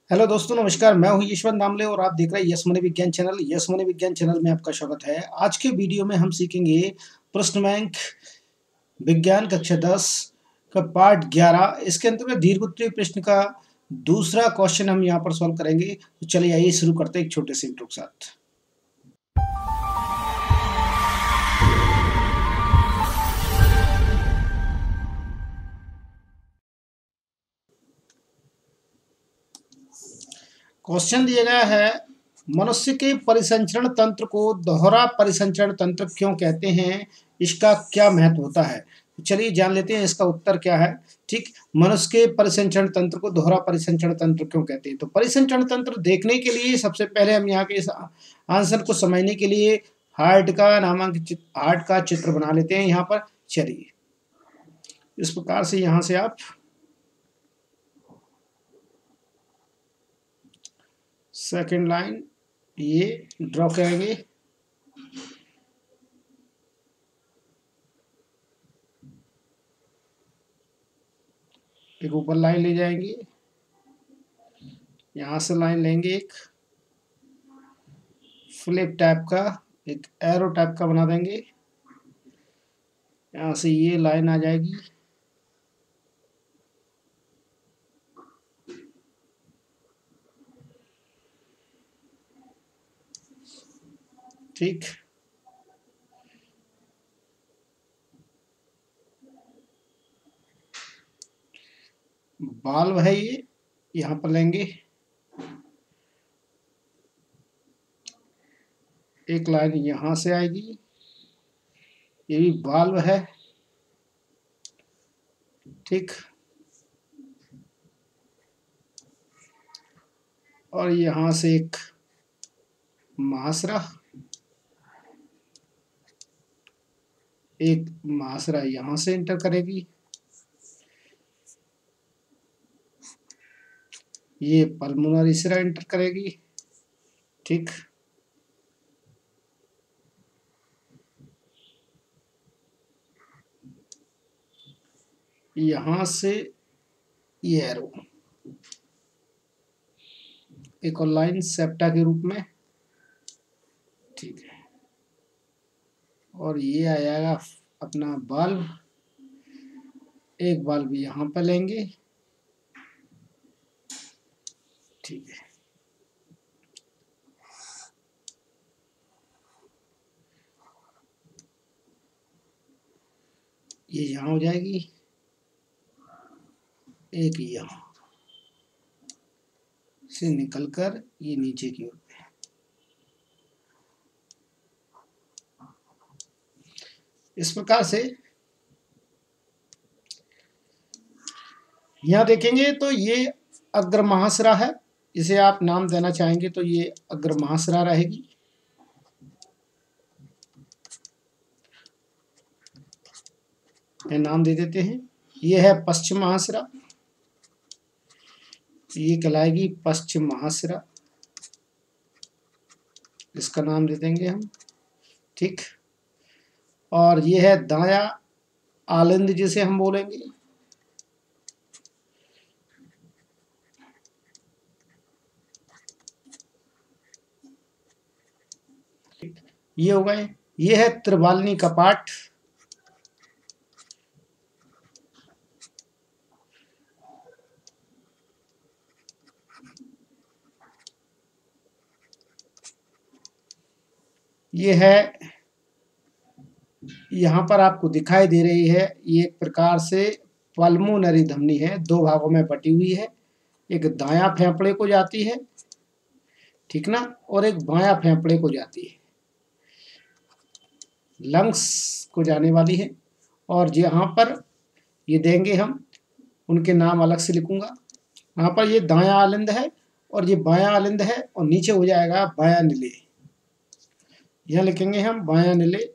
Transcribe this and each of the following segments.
Hello दोस्तों, नमस्कार। मैं हूं यशवंत दामले और आप देख रहे हैं यस मनी विज्ञान चैनल। यस मनी विज्ञान चैनल में आपका स्वागत है। आज के वीडियो में हम सीखेंगे प्रश्न बैंक विज्ञान कक्षा 10 का पार्ट 11। इसके अंतर्गत दीर्घोत्तरीय प्रश्न का दूसरा क्वेश्चन हम यहाँ पर सॉल्व करेंगे। तो चलिए आइए शुरू करते हैं एक छोटे से इंट्रो के साथ। क्वेश्चन दिया गया है, मनुष्य के परिसंचरण तंत्र को दोहरा परिसंचरण तंत्र क्यों कहते हैं, इसका क्या महत्व होता है। चलिए जान लेते हैं इसका उत्तर क्या है। ठीक, मनुष्य के परिसंचरण तंत्र को दोहरा परिसंचरण तंत्र क्यों कहते हैं। तो परिसंचरण तंत्र देखने के लिए सबसे पहले हम यहाँ के इस आंसर को समझने के लिए हार्ट का चित्र बना लेते हैं यहाँ पर। चलिए इस प्रकार से यहाँ से आप सेकेंड लाइन ये ड्रॉ करेंगे। एक ऊपर लाइन ले जाएंगे, यहाँ से लाइन लेंगे, एक फ्लिप टाइप का, एक एरो टाइप का बना देंगे। यहाँ से ये लाइन आ जाएगी, ठीक। बाल्ब है ये, यहाँ पर लेंगे, एक लाइन यहाँ से आएगी, ये भी बाल्ब है, ठीक। और यहाँ से एक महासरा, एक महासरा यहाँ से एंटर करेगी, ये पल्मोनरी सिरा एंटर करेगी, ठीक। यहाँ से ये एरो, एक और लाइन सेप्टा के रूप में, ठीक है। और ये आ जाएगा अपना बल्ब, एक बल्ब यहाँ पर लेंगे, ठीक है। ये यहाँ हो जाएगी, एक यहाँ से निकलकर ये नीचे की ओर। इस प्रकार से यहाँ देखेंगे तो ये अग्र महासरा है, इसे आप नाम देना चाहेंगे तो ये अग्र महासरा रहेगी। ये नाम दे देते हैं। ये है पश्चिम महासरा, ये कहलाएगी पश्चिम महासरा, इसका नाम दे देंगे हम, ठीक। और ये है दाया आलिंद जिसे हम बोलेंगे, ये हो गए। ये है त्रिबालनी कपाट, ये है, यहाँ पर आपको दिखाई दे रही है, ये एक प्रकार से पल्मोनरी धमनी है, दो भागों में बटी हुई है। एक दायां फेफड़े को जाती है, ठीक ना, और एक बायां फेफड़े को जाती है, लंग्स को जाने वाली है। और यहाँ पर ये देंगे हम, उनके नाम अलग से लिखूंगा। यहाँ पर ये दायां आलिंद है और ये बायां आलिंद है, और नीचे हो जाएगा बायां निले, यहाँ लिखेंगे हम बायां निले।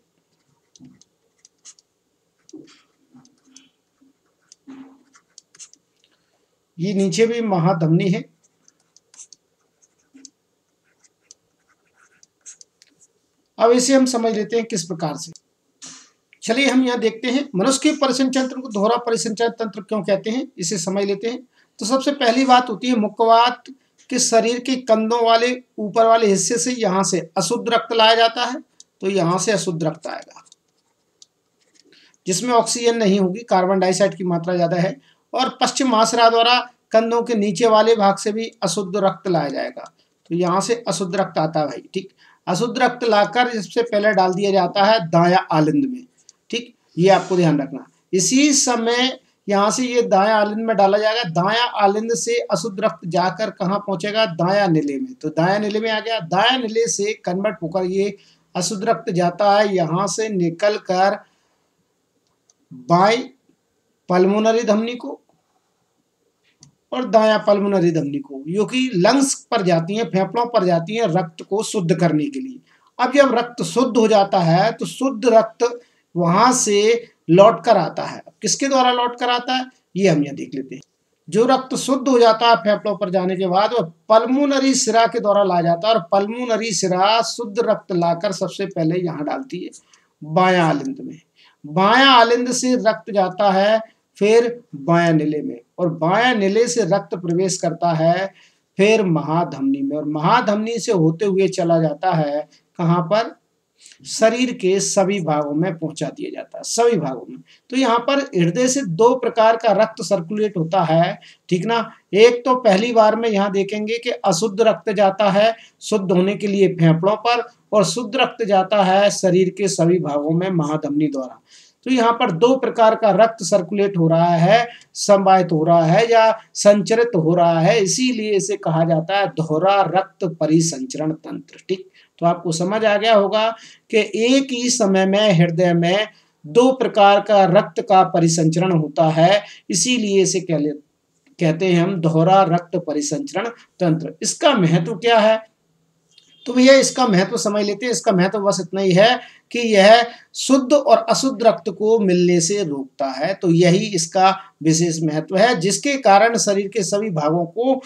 ये नीचे भी महाधमनी है। अब इसे हम समझ लेते हैं किस प्रकार से। चलिए हम यहाँ देखते हैं मनुष्य के परिसंचरण तंत्र को दोहरा परिसंचरण तंत्र क्यों कहते हैं, इसे समझ लेते हैं। तो सबसे पहली बात होती है मुखवात कि शरीर के कंधों वाले ऊपर वाले हिस्से से यहाँ से अशुद्ध रक्त लाया जाता है, तो यहाँ से अशुद्ध रक्त आएगा जिसमें ऑक्सीजन नहीं होगी, कार्बन डाइऑक्साइड की मात्रा ज़्यादा है। और पश्चिम महासारा द्वारा कंधों के नीचे वाले भाग से भी अशुद्ध रक्त लाया जाएगा, तो यहाँ से अशुद्ध रक्त आता है भाई। ठीक, अशुद्ध रक्त लाकर इससे पहले डाल दिया जाता है दायां आलिंद में। ठीक, ये आपको ध्यान रखना। इसी समय यहाँ से ये दायां आलिंद में डाला जाएगा। दायां आलिंद से अशुद्ध रक्त जाकर कहाँ पहुंचेगा? दायां नीले में। तो दायां नीले में आ गया। दायां नीले से कन्वर्ट होकर ये अशुद्ध रक्त जाता है, यहाँ से निकल कर बाएं पल्मोनरी धमनी को और दायां पल्मोनरी धमनी को, जो कि लंग्स पर जाती हैं, फेफड़ों पर जाती हैं रक्त को शुद्ध करने के लिए। अब जब रक्त शुद्ध हो जाता है तो शुद्ध रक्त वहां से लौट कर आता है। किसके द्वारा लौट कर आता है ये हम यहाँ देख लेते हैं। जो रक्त शुद्ध हो जाता है फेफड़ों पर जाने के बाद वह पल्मोनरी सिरा के द्वारा लाया जाता है, और पल्मोनरी सिरा शुद्ध रक्त लाकर सबसे पहले यहाँ डालती है बायां आलिंद में। बायां आलिंद से रक्त जाता है फिर बायां नीले में, और बायां नीले से रक्त प्रवेश करता है फिर महाधमनी में, और महाधमनी से होते हुए चला जाता है कहाँ पर? शरीर के सभी भागों में पहुंचा दिया जाता है, सभी भागों में। तो यहाँ पर हृदय से दो प्रकार का रक्त सर्कुलेट होता है, ठीक ना। एक तो पहली बार में यहाँ देखेंगे कि अशुद्ध रक्त जाता है शुद्ध होने के लिए फेफड़ों पर, और शुद्ध रक्त जाता है शरीर के सभी भागों में महाधमनी द्वारा। तो यहाँ पर दो प्रकार का रक्त सर्कुलेट हो रहा है, संवाहित हो रहा है या संचरित हो रहा है, इसीलिए इसे कहा जाता है दोहरा रक्त परिसंचरण तंत्र। ठीक, तो आपको समझ आ गया होगा कि एक ही समय में हृदय में दो प्रकार का रक्त का परिसंचरण होता है, इसीलिए इसे कहते हैं हम दोहरा रक्त परिसंचरण तंत्र। इसका महत्व क्या है? तो भैया इसका महत्व समझ लेते हैं। इसका महत्व बस इतना ही है कि यह शुद्ध और अशुद्ध रक्त को मिलने से रोकता है, तो यही इसका विशेष महत्व है, जिसके कारण शरीर के सभी भागों को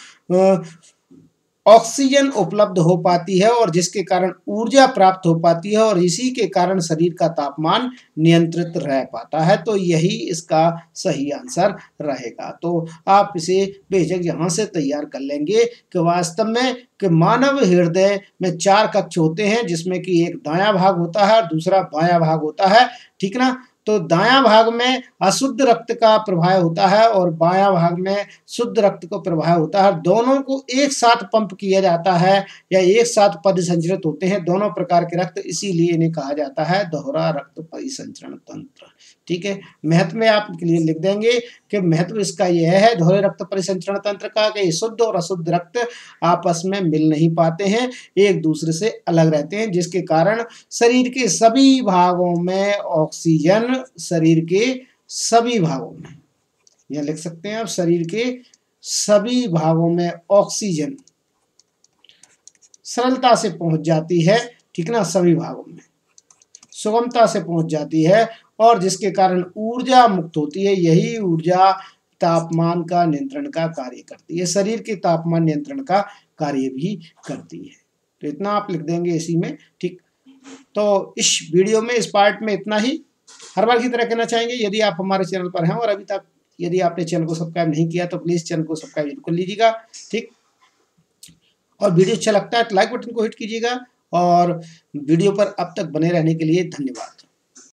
ऑक्सीजन उपलब्ध हो पाती है और जिसके कारण ऊर्जा प्राप्त हो पाती है, और इसी के कारण शरीर का तापमान नियंत्रित रह पाता है। तो यही इसका सही आंसर रहेगा। तो आप इसे बेझिझक यहाँ से तैयार कर लेंगे कि वास्तव में कि मानव हृदय में 4 कक्ष होते हैं, जिसमें कि एक दायां भाग होता है और दूसरा बायां भाग होता है, ठीक ना। तो दायां भाग में अशुद्ध रक्त का प्रवाह होता है और बायां भाग में शुद्ध रक्त का प्रवाह होता है। दोनों को एक साथ पंप किया जाता है या एक साथ परिसंचरित होते हैं दोनों प्रकार के रक्त, इसीलिए इन्हें कहा जाता है दोहरा रक्त परिसंचरण तंत्र। ठीक है, महत्व में आप लिए लिख देंगे कि महत्व इसका यह है दोहरे रक्त परिसंचरण तंत्र का कि शुद्ध और अशुद्ध रक्त आपस में मिल नहीं पाते हैं, एक दूसरे से अलग रहते हैं, जिसके कारण शरीर के सभी भागों में ऑक्सीजन, शरीर के सभी भागों में, यह लिख सकते हैं आप, शरीर के सभी भागों में ऑक्सीजन सरलता से पहुंच जाती है, ठीक ना, सभी भागों में सुगमता से पहुंच जाती है, और जिसके कारण ऊर्जा मुक्त होती है। यही ऊर्जा तापमान का नियंत्रण का कार्य करती है, शरीर के तापमान नियंत्रण का कार्य भी करती है। तो इतना आप लिख देंगे इसी में। ठीक, तो इस वीडियो में, इस पार्ट में इतना ही। हर बार की तरह कहना चाहेंगे, यदि आप हमारे चैनल पर हैं और अभी तक यदि आपने चैनल को सब्सक्राइब नहीं किया तो प्लीज़ चैनल को सब्सक्राइब कर लीजिएगा। ठीक, और वीडियो अच्छा लगता है तो लाइक बटन को हिट कीजिएगा, और वीडियो पर अब तक बने रहने के लिए धन्यवाद।